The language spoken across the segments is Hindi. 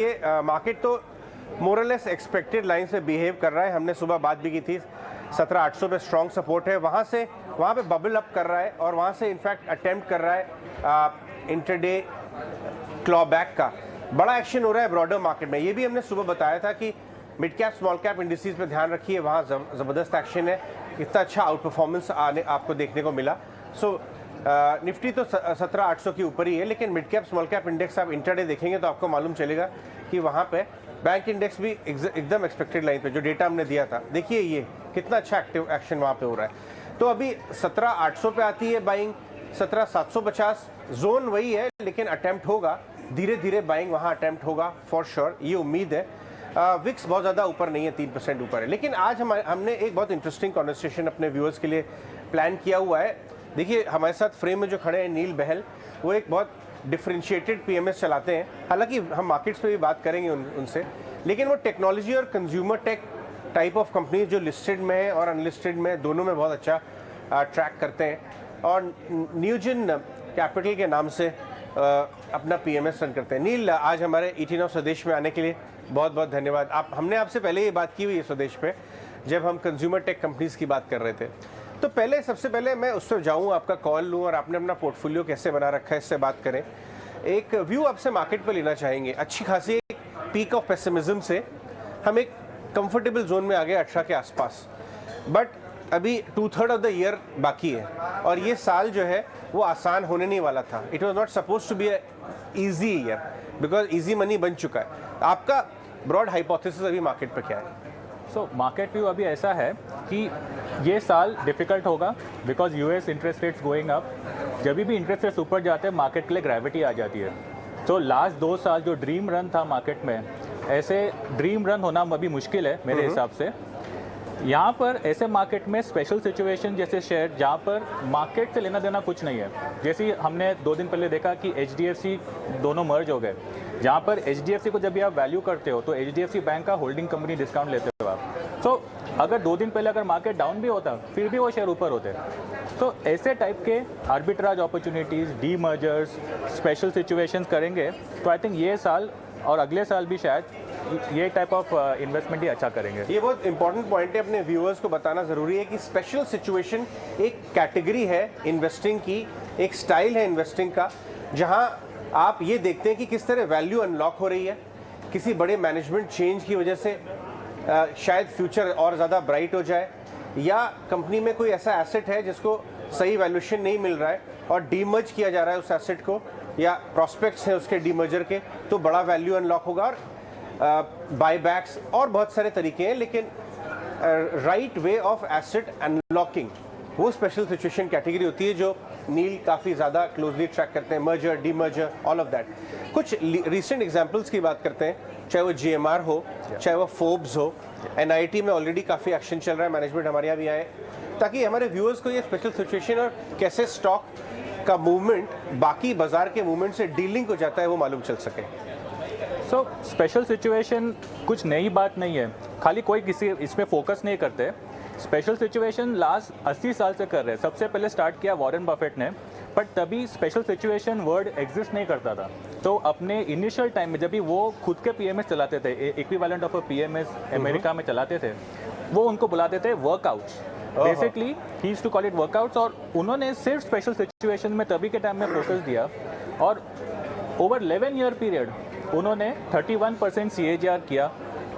ये मार्केट तो मोरलेस एक्सपेक्टेड लाइन से बिहेव कर रहा है। हमने सुबह बात भी की थी, 17,800 पे स्ट्रॉन्ग सपोर्ट है, वहाँ पे बबल अप कर रहा है और वहाँ से इनफैक्ट अटेम्प्ट कर रहा है इंटरडे क्लॉबैक का। बड़ा एक्शन हो रहा है ब्रॉडर मार्केट में। ये भी हमने सुबह बताया था कि mid cap small cap indices पे ध्यान रखिए, वहाँ ज़बरदस्त एक्शन है। इतना अच्छा आउट परफॉर्मेंस आपको देखने को मिला। निफ्टी तो 17,800 के ऊपर ही है, लेकिन mid cap small cap index आप इंटरडे देखेंगे तो आपको मालूम चलेगा कि वहाँ पे बैंक इंडेक्स भी एकदम एक्सपेक्टेड लाइन पे जो डेटा हमने दिया था, देखिए ये कितना अच्छा एक्टिव एक्शन वहाँ पे हो रहा है। तो अभी 17,800 पे आती है बाइंग, 17,750 जोन वही है, लेकिन अटेम्प्ट होगा धीरे धीरे बाइंग वहाँ अटेम्प्ट होगा फॉर श्योर, ये उम्मीद है। विक्स बहुत ज़्यादा ऊपर नहीं है, 3% ऊपर है। लेकिन आज हमने एक बहुत इंटरेस्टिंग कॉन्वर्सेशन अपने व्यूअर्स के लिए प्लान किया हुआ है। देखिए हमारे साथ फ्रेम में जो खड़े हैं नील बहल, वो एक बहुत डिफरेंशिएटेड पीएमएस चलाते हैं। हालांकि हम मार्केट्स पे भी बात करेंगे उनसे, लेकिन वो टेक्नोलॉजी और consumer tech type of company जो लिस्टेड में है और अनलिस्टेड में दोनों में बहुत अच्छा ट्रैक करते हैं और न्यूजन कैपिटल के नाम से अपना पीएमएस रन करते हैं। नील, आज हमारे ET Now स्वदेश में आने के लिए बहुत बहुत धन्यवाद। हमने आपसे पहले ये बात की हुई है स्वदेश पे, जब हम कंज्यूमर टेक कंपनीज की बात कर रहे थे। तो सबसे पहले मैं उस पर जाऊँ, आपका कॉल लूँ और आपने अपना पोर्टफोलियो कैसे बना रखा है इससे बात करें। एक व्यू आपसे मार्केट पर लेना चाहेंगे। अच्छी खासी एक पीक ऑफ पेसिमिज्म से हम एक कंफर्टेबल जोन में आ गए 18 के आसपास, बट अभी 2/3 ऑफ द ईयर बाकी है और ये साल जो है वो आसान होने नहीं वाला था। It was not suppose to be a easy year because easy money बन चुका है। आपका ब्रॉड हाइपोथेसिस अभी मार्केट पर क्या है? मार्केट व्यू अभी ऐसा है कि ये साल डिफ़िकल्ट होगा because US interest rates going up. जब भी इंटरेस्ट रेट्स ऊपर जाते हैं मार्केट के लिए ग्रेविटी आ जाती है। तो लास्ट 2 साल जो ड्रीम रन था मार्केट में, ऐसे ड्रीम रन होना अभी मुश्किल है मेरे हिसाब से। यहाँ पर ऐसे मार्केट में स्पेशल सिचुएशन जैसे शेयर जहाँ पर मार्केट से लेना देना कुछ नहीं है, जैसे हमने 2 दिन पहले देखा कि HDFC दोनों मर्ज हो गए, जहाँ पर HDFC को जब भी आप वैल्यू करते हो तो HDFC बैंक का होल्डिंग कंपनी डिस्काउंट लेते हो आप। तो अगर 2 दिन पहले अगर मार्केट डाउन भी होता फिर भी वो शेयर ऊपर होते। तो ऐसे टाइप के arbitrage opportunities, D mergers, special situations करेंगे तो आई थिंक ये साल और अगले साल भी शायद ये टाइप ऑफ इन्वेस्टमेंट ही अच्छा करेंगे। ये बहुत इंपॉर्टेंट पॉइंट है, अपने व्यूअर्स को बताना ज़रूरी है कि स्पेशल सिचुएशन एक कैटेगरी है इन्वेस्टिंग की, एक स्टाइल है इन्वेस्टिंग का, जहां आप ये देखते हैं कि किस तरह वैल्यू अनलॉक हो रही है किसी बड़े मैनेजमेंट चेंज की वजह से। शायद फ्यूचर और ज़्यादा ब्राइट हो जाए, या कंपनी में कोई ऐसा एसेट है जिसको सही वैल्यूएशन नहीं मिल रहा है और डीमर्ज किया जा रहा है उस एसेट को, या प्रॉस्पेक्ट्स हैं उसके डीमर्जर के, तो बड़ा वैल्यू अनलॉक होगा। और बायबैक्स और बहुत सारे तरीके हैं, लेकिन right way of asset unlocking वो स्पेशल सिचुएशन कैटेगरी होती है जो नील काफ़ी ज़्यादा क्लोजली ट्रैक करते हैं। Merger, demerger, all of that. कुछ रिसेंट एग्जांपल्स की बात करते हैं, चाहे वो GMR हो, चाहे वो फोर्ब्स हो। NIT में ऑलरेडी काफ़ी एक्शन चल रहा है, मैनेजमेंट हमारे यहाँ भी आए, ताकि हमारे व्यूअर्स को ये स्पेशल सिचुएशन और कैसे स्टॉक का मूवमेंट बाकी बाजार के मूवमेंट से डीलिंग हो जाता है वो मालूम चल सके। स्पेशल सिचुएशन कुछ नई बात नहीं है, खाली कोई किसी इसमें फोकस नहीं करते। स्पेशल सिचुएशन लास्ट 80 साल से कर रहे हैं। सबसे पहले स्टार्ट किया वॉरेन बफेट ने, बट तभी स्पेशल सिचुएशन वर्ड एग्जिस्ट नहीं करता था। तो अपने इनिशियल टाइम में जब भी वो खुद के PMS चलाते थे, equivalent of a PMS America में चलाते थे, वो उनको बुलाते थे workouts. Basically he used to call it workouts. और उन्होंने सिर्फ स्पेशल सिचुएशन में तभी के टाइम में फोकस दिया और ओवर 11 ईयर पीरियड उन्होंने 31% CAGR किया,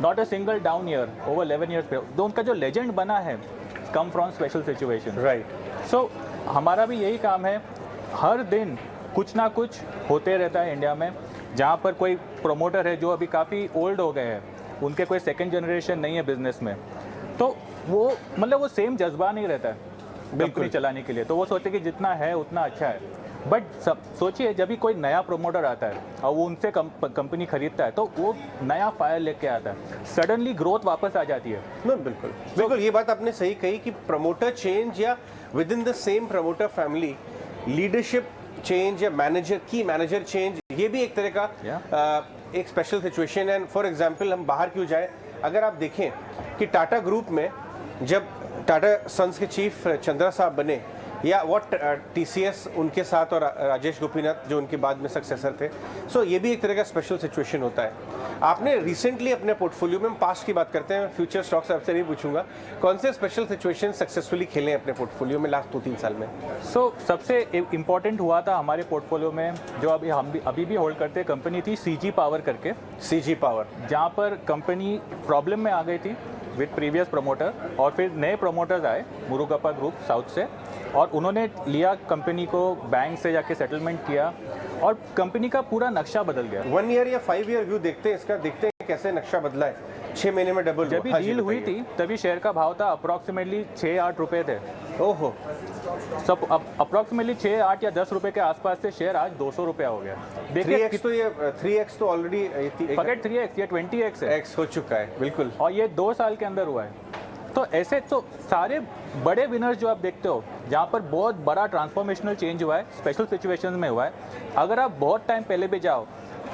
not a single down year over 11 years पे। तो उनका जो लेजेंड बना है come from special situation, right. So हमारा भी यही काम है, हर दिन कुछ ना कुछ होते रहता है इंडिया में। जहाँ पर कोई प्रोमोटर है जो अभी काफ़ी ओल्ड हो गए हैं, उनके कोई सेकंड जनरेशन नहीं है बिजनेस में, तो वो मतलब वो सेम जज्बा नहीं रहता है कंपनी चलाने के लिए। तो वो सोचते कि जितना है उतना अच्छा है। बट सोचिए जब भी कोई नया प्रोमोटर आता है और वो उनसे कंपनी खरीदता है, तो वो नया फायर लेके आता है, सडनली ग्रोथ वापस आ जाती है। बिल्कुल बिल्कुल, ये बात आपने सही कही कि प्रमोटर चेंज या with in the same promoter family leadership change या मैनेजर चेंज, ये भी एक तरह का एक स्पेशल सिचुएशन है। फॉर एग्जांपल हम बाहर क्यों जाए, अगर आप देखें कि टाटा ग्रुप में जब टाटा सन्स के चीफ चंद्रा साहब बने या व्हाट TCS उनके साथ और राजेश गोपीनाथ जो उनके बाद में सक्सेसर थे। सो ये भी एक तरह का स्पेशल सिचुएशन होता है। आपने रिसेंटली अपने पोर्टफोलियो में, पास्ट की बात करते हैं, फ्यूचर स्टॉक्स आपसे नहीं पूछूंगा, कौन से स्पेशल सिचुएशन सक्सेसफुली खेले अपने पोर्टफोलियो में लास्ट 2-3 साल में? सबसे इम्पोर्टेंट हुआ था हमारे पोर्टफोलियो में, जो अभी भी होल्ड करते हैं, कंपनी थी CG पावर करके। CG पावर, जहाँ पर कंपनी प्रॉब्लम में आ गई थी विद प्रीवियस प्रमोटर, और फिर नए प्रमोटर्स आए मुरुगप्पा ग्रुप साउथ से, और उन्होंने लिया कंपनी को, बैंक से जाके सेटलमेंट किया, और कंपनी का पूरा नक्शा बदल गया। 1 ईयर या 5 ईयर व्यू देखते हैं इसका, देखते हैं कैसे नक्शा बदला है। 6 महीने में डबल। जब भी डील हुई थी तभी शेयर का भाव था अप्रॉक्सीमेटली 6-8 रुपये थे। ओहो, सब अप्रॉक्सीमेटली 6-8 या 10 रुपये के आसपास से शेयर आज 200 रुपये हो गया। देखिए 3x तो ये 3x तो ऑलरेडी, फॉरगेट 3x, ये 20x है। x हो चुका है बिल्कुल, और ये 2 साल के अंदर हुआ है। तो ऐसे तो सारे बड़े विनर्स जो आप देखते हो, जहाँ पर बहुत बड़ा ट्रांसफॉर्मेशनल चेंज हुआ है, स्पेशल सिचुएशंस में हुआ है। अगर आप बहुत टाइम पहले भी जाओ,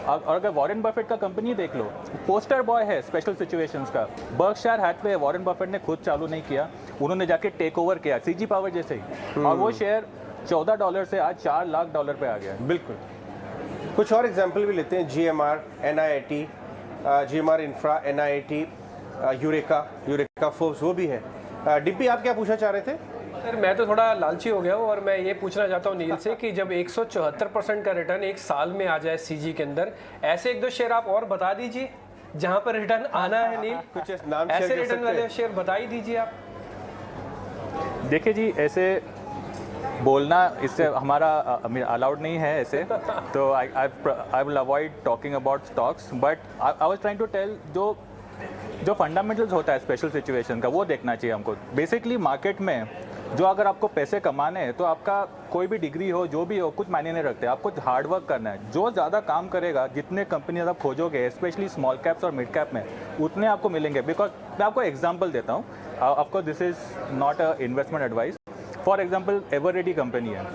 और अगर वॉरेन बफेट का कंपनी देख लो, पोस्टर बॉय है स्पेशल सिचुएशंस का। बर्कशायर हैथवे वॉरेन बफेट ने खुद चालू नहीं किया, उन्होंने जाके टेक ओवर किया CG पावर जैसे ही, और वो शेयर $14 से आज $4 लाख पे आ गया। बिल्कुल। कुछ और एग्जाम्पल भी लेते हैं, GMR, NIIT, GMR infra, NIIT, eureka force, वो भी है। डिब्बी, आप क्या पूछना चाह रहे थे? सर मैं तो थोड़ा लालची हो गया हूँ, और मैं ये पूछना चाहता हूँ नील से कि जब 174% का रिटर्न एक साल में आ जाए CG के अंदर, ऐसे 1-2 शेयर आप और बता दीजिए जहाँ पर रिटर्न आना है नील। कुछ नाम ऐसे रिटर्न वाले शेयर बता ही दीजिए आप। देखिए जी, ऐसे बोलना इससे हमारा अलाउड नहीं है ऐसे, तो I will avoid talking about stocks, but I was trying to tell जो फंडामेंटल्स होता है स्पेशल सिचुएशन का, वो देखना चाहिए हमको। बेसिकली मार्केट में जो अगर आपको पैसे कमाने हैं तो आपका कोई भी डिग्री हो, जो भी हो, कुछ मायने नहीं रखते, आपको हार्ड वर्क करना है। जो ज़्यादा काम करेगा, जितने कंपनीज आप खोजोगे स्पेशली स्मॉल कैप्स और मिड कैप में, उतने आपको मिलेंगे। बिकॉज मैं आपको एग्जांपल देता हूँ, of course this is not a investment advice. For example Eveready company है,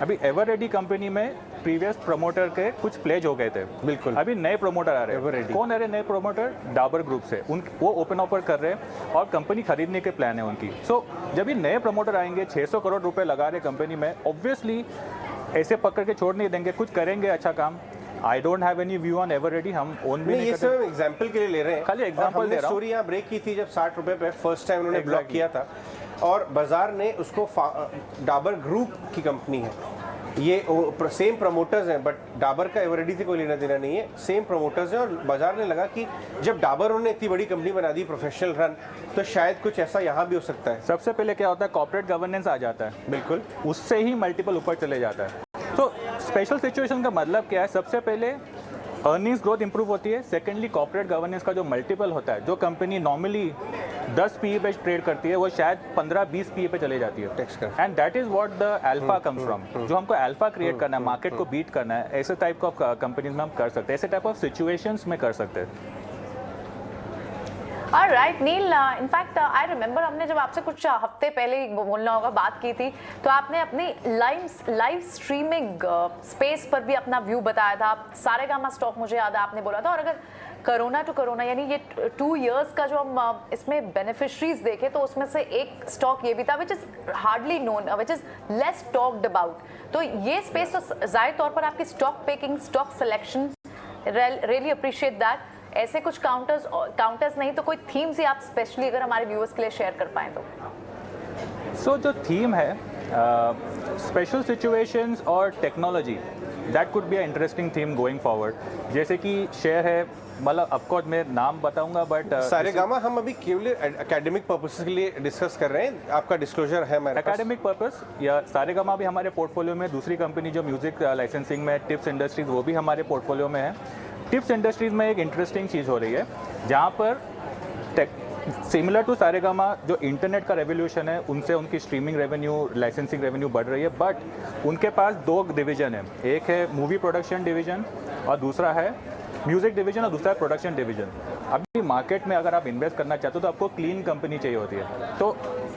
अभी एवररेडी कंपनी में प्रीवियस प्रमोटर के कुछ प्लेज हो गए थे। बिल्कुल। अभी नए प्रमोटर आ रहे हैं। Everready। कौन आ रहे नए प्रमोटर? डाबर ग्रुप से। वो ओपन ऑफर कर रहे हैं और कंपनी खरीदने के प्लान है उनकी। सो जब ये नए प्रमोटर आएंगे, 600 करोड़ रुपए लगा रहे कंपनी में, ऑब्वियसली ऐसे पकड़ के छोड़ नहीं देंगे, कुछ करेंगे अच्छा काम। I don't have any view on Eveready, हम ओन भी नहीं ये करते। सब एग्जांपल के लिए ले रहे हैं, खाली एग्जांपल दे रहा हूं। स्टोरी यहाँ ब्रेक की थी जब 60 रुपए पे फर्स्ट टाइम उन्होंने ब्लॉक किया था, और बाजार ने उसको, डाबर ग्रुप की कंपनी है ये, सेम प्रमोटर्स हैं, बट डाबर का एवररेडी से कोई लेना देना नहीं है, सेम प्रमोटर्स हैं। और बाजार ने लगा कि जब डाबर उन्होंने इतनी बड़ी कंपनी बना दी, प्रोफेशनल रन, तो शायद कुछ ऐसा यहाँ भी हो सकता है। सबसे पहले क्या होता है, कॉर्पोरेट गवर्नेंस आ जाता है, बिल्कुल, उससे ही मल्टीपल ऊपर चले जाता है। तो स्पेशल सिचुएशन का मतलब क्या है? सबसे पहले अर्निंग्स ग्रोथ इंप्रूव होती है। सेकेंडली कॉर्पोरेट गवर्नेंस का जो मल्टीपल होता है, जो कंपनी नॉर्मली 10 PE पे ट्रेड करती है, वो शायद 15-20 PE पे चले जाती है। टैक्स कर, and that is what the alpha comes from. जो हमको अल्फा क्रिएट करना है, मार्केट को बीट करना है, ऐसे टाइप ऑफ कंपनीज में हम कर सकते हैं, ऐसे टाइप ऑफ सिचुएशंस में कर सकते हैं। Right Neel, in fact I remember हमने जब आपसे कुछ हफ्ते पहले बोलना होगा बात की थी, तो आपने अपनी लाइव स्ट्रीमिंग स्पेस पर भी अपना व्यू बताया था। सारेगामा स्टॉक मुझे याद है आपने बोला था, और अगर कोरोना टू कोरोना यानी ये 2 इयर्स का जो हम इसमें बेनिफिशरीज देखे, तो उसमें से एक स्टॉक ये भी था which is hardly known, which is less talked about. तो ये स्पेस तो जाहिर तौर पर आपकी stock picking, stock selection, really appreciate that. ऐसे कुछ काउंटर्स नहीं तो कोई थीम्स ही आप स्पेशली अगर हमारे व्यूअर्स के लिए शेयर कर पाएं तो। सो जो थीम है स्पेशल सिचुएशंस और technology, that could be a interesting theme going forward. जैसे कि शेयर है, मतलब ऑफकोर्स मैं नाम बताऊंगा, बट सारेगामा हम अभी केवल एकेडमिक पर्पसेस के लिए डिस्कस कर रहे हैं, आपका डिस्क्लोजर है हमारे पास। एकेडमिक पर्पस या सारेगामा भी हमारे पोर्टफोलियो में। दूसरी कंपनी जो म्यूजिक लाइसेंसिंग में, टिप्स इंडस्ट्रीज, वो भी हमारे पोर्टफोलियो में है। टिप्स इंडस्ट्रीज में एक इंटरेस्टिंग चीज़ हो रही है, जहाँ पर सिमिलर टू सारेगामा जो इंटरनेट का रेवोल्यूशन है, उनसे उनकी स्ट्रीमिंग रेवेन्यू, लाइसेंसिंग रेवेन्यू बढ़ रही है, बट उनके पास 2 डिवीजन है। एक है मूवी प्रोडक्शन डिवीजन और दूसरा है म्यूजिक डिवीजन और दूसरा है प्रोडक्शन डिवीजन। अभी मार्केट में अगर आप इन्वेस्ट करना चाहते हो तो आपको क्लीन कंपनी चाहिए होती है। तो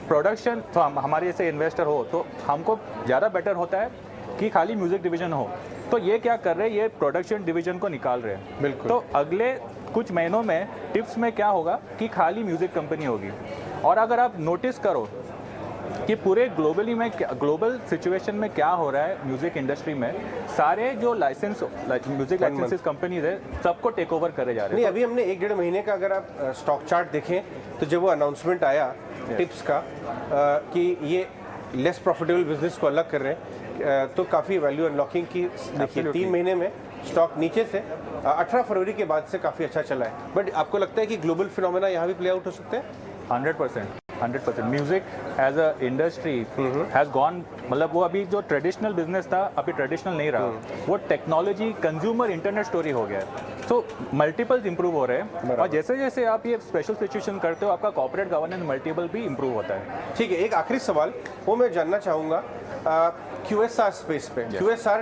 प्रोडक्शन, तो हमारे जैसे इन्वेस्टर हो तो हमको ज़्यादा बेटर होता है कि खाली म्यूजिक डिवीजन हो। तो ये क्या कर रहे हैं, ये प्रोडक्शन डिवीजन को निकाल रहे हैं। बिल्कुल। तो अगले कुछ महीनों में टिप्स में क्या होगा कि खाली म्यूजिक कंपनी होगी। और अगर आप नोटिस करो कि पूरे ग्लोबल सिचुएशन में क्या हो रहा है म्यूजिक इंडस्ट्री में। सारे जो म्यूजिक लाइसेंसेस कंपनीज है सबको टेक ओवर करे जा रहे नहीं, हैं। अभी हमने 1-1.5 महीने का अगर आप स्टॉक चार्ट देखें तो जब वो अनाउंसमेंट आया टिप्स का कि ये लेस प्रॉफिटेबल बिजनेस को अलग कर रहे हैं, तो काफ़ी वैल्यू अनलॉकिंग की देखिए 3 महीने में स्टॉक नीचे से 18 फरवरी के बाद से काफ़ी अच्छा चला है। बट आपको लगता है कि ग्लोबल फिनोमेना यहाँ भी प्ले आउट हो सकते हैं? 100% music as a industry has gone, मतलब वो अभी जो ट्रेडिशनल बिजनेस था अभी ट्रेडिशनल नहीं रहा, वो टेक्नोलॉजी कंज्यूमर इंटरनेट स्टोरी हो गया है। तो मल्टीपल्स इंप्रूव हो रहे हैं और जैसे जैसे आप ये स्पेशल सिचुएशन करते हो आपका कॉर्पोरेट गवर्नेंस मल्टीपल भी इंप्रूव होता है। ठीक है, एक आखिरी सवाल वो मैं जानना चाहूँगा QSR स्पेस पे। QSR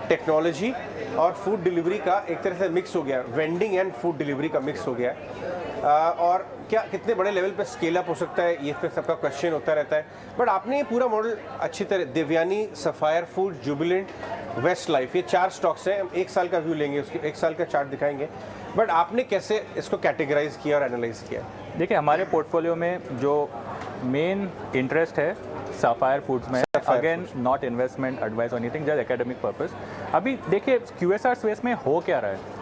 टेक्नोलॉजी और फूड डिलीवरी का एक तरह से मिक्स हो गया, वेंडिंग एंड फूड डिलीवरी का मिक्स हो गया और क्या कितने बड़े लेवल पे स्केल अप हो सकता है, ये फिर सबका क्वेश्चन होता रहता है। बट आपने ये पूरा मॉडल अच्छी तरह, Devyani, Sapphire food, Jubilant, West Life, ये 4 स्टॉक्स हैं। हम 1 साल का व्यू लेंगे, उसके 1 साल का चार्ट दिखाएंगे। बट आपने कैसे इसको कैटेगराइज किया और एनालाइज किया? देखिए, हमारे पोर्टफोलियो में जो मेन इंटरेस्ट है सफायर फूड्स में, again not investment advice anything, just academic purpose. अभी देखिए QSR स्पेस में हो क्या रहा है।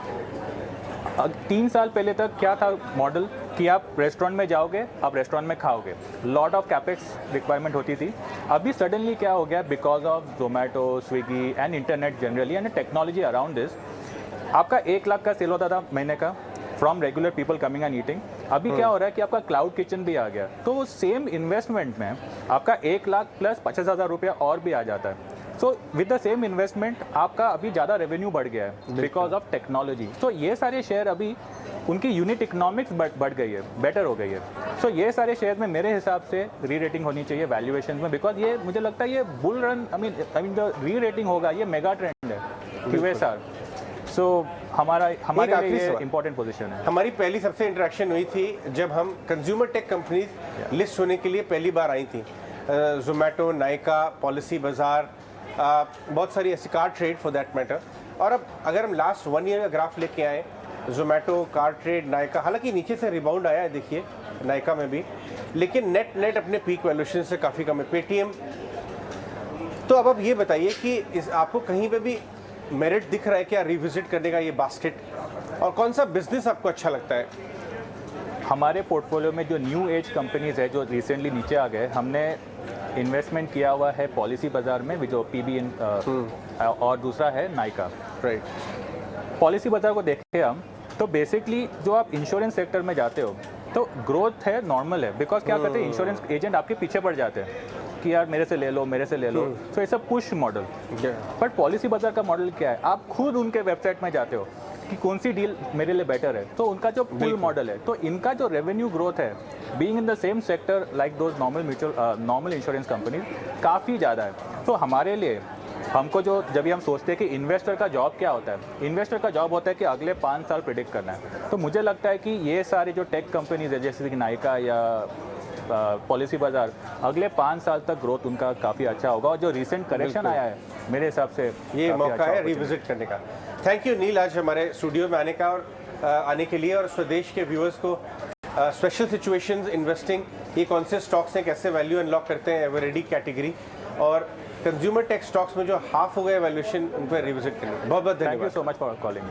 3 साल पहले तक क्या था मॉडल कि आप रेस्टोरेंट में जाओगे, आप रेस्टोरेंट में खाओगे, लॉट ऑफ कैपेक्स रिक्वायरमेंट होती थी। अभी सडनली क्या हो गया, because of Zomato, Swiggy and internet generally and technology around this, आपका 1 लाख का सेल होता था महीने का from regular people coming and eating. अभी क्या हो रहा है कि आपका क्लाउड किचन भी आ गया, तो वो सेम इन्वेस्टमेंट में आपका 1 लाख प्लस 50,000 रुपया और भी आ जाता है। So with the same investment आपका अभी ज़्यादा रेवेन्यू बढ़ गया है बिकॉज ऑफ टेक्नोलॉजी। सो ये सारे शेयर अभी उनकी यूनिट इकोनॉमिक्स बढ़ गई है, बेटर हो गई है। सो ये सारे शेयर में मेरे हिसाब से री रेटिंग होनी चाहिए वैल्यूएशन में, बिकॉज ये मुझे लगता है ये बुल रन आई मीन जो री रेटिंग होगा ये मेगा ट्रेंड है QSR। सो हमारे लिए ये इंपॉर्टेंट पोजीशन है। हमारी पहली सबसे इंटरेक्शन हुई थी जब हम कंज्यूमर टेक कंपनीज लिस्ट होने के लिए पहली बार आई थी। जोमेटो, नायका, पॉलिसी बाजार, बहुत सारी ऐसी car trade for that matter. और अब अगर हम लास्ट 1 ईयर का ग्राफ लेके आए, जोमेटो, कार ट्रेड, नायका, हालांकि नीचे से रिबाउंड आया है देखिए नायका में भी, लेकिन नेट अपने पीक वैल्यूएशन से काफ़ी कम है। पेटीएम, तो अब आप ये बताइए कि आपको कहीं पे भी मेरिट दिख रहा है क्या रिविजिट करने का ये बास्केट, और कौन सा बिजनेस आपको अच्छा लगता है? हमारे पोर्टफोलियो में जो न्यू एज कंपनीज है जो रिसेंटली नीचे आ गए, हमने इन्वेस्टमेंट किया हुआ है पॉलिसी बाजार में जो PB और दूसरा है नायका। राइट। पॉलिसी बाजार को देखें हम तो बेसिकली जो आप इंश्योरेंस सेक्टर में जाते हो तो ग्रोथ है, नॉर्मल है, बिकॉज क्या करते हैं इंश्योरेंस एजेंट आपके पीछे पड़ जाते हैं कि यार मेरे से ले लो, मेरे से ले लो। So it's a push model. But Policybazaar का मॉडल क्या है, आप खुद उनके वेबसाइट में जाते हो कि कौन सी डील मेरे लिए बेटर है, तो उनका जो पुल मॉडल है, तो इनका जो रेवेन्यू ग्रोथ है being in the same sector like those normal insurance companies काफ़ी ज़्यादा है। तो हमारे लिए हमको जो जब भी हम सोचते हैं कि इन्वेस्टर का जॉब क्या होता है, इन्वेस्टर का जॉब होता है कि अगले 5 साल प्रिडिक्ट करना है। तो मुझे लगता है कि ये सारे जो टेक कंपनीज है जैसे कि नायका या पॉलिसी बाजार, अगले 5 साल तक ग्रोथ उनका काफ़ी अच्छा होगा। और जो रिसेंट करेक्शन आया है मेरे हिसाब से ये मौका है रिविजिट करने का। थैंक यू नील, आज हमारे स्टूडियो में आने का और आने के लिए, और स्वदेश के व्यूअर्स को स्पेशल सिचुएशंस इन्वेस्टिंग, ये कौन से स्टॉक्स हैं, कैसे वैल्यू अनलॉक करते हैं, एवरेडी कैटेगरी, और कंज्यूमर टेक स्टॉक्स में जो हाफ हो गए वैल्यूएशन, उन पर रिविजिट करने। बहुत बहुत धन्यवाद। Thank you so much for calling.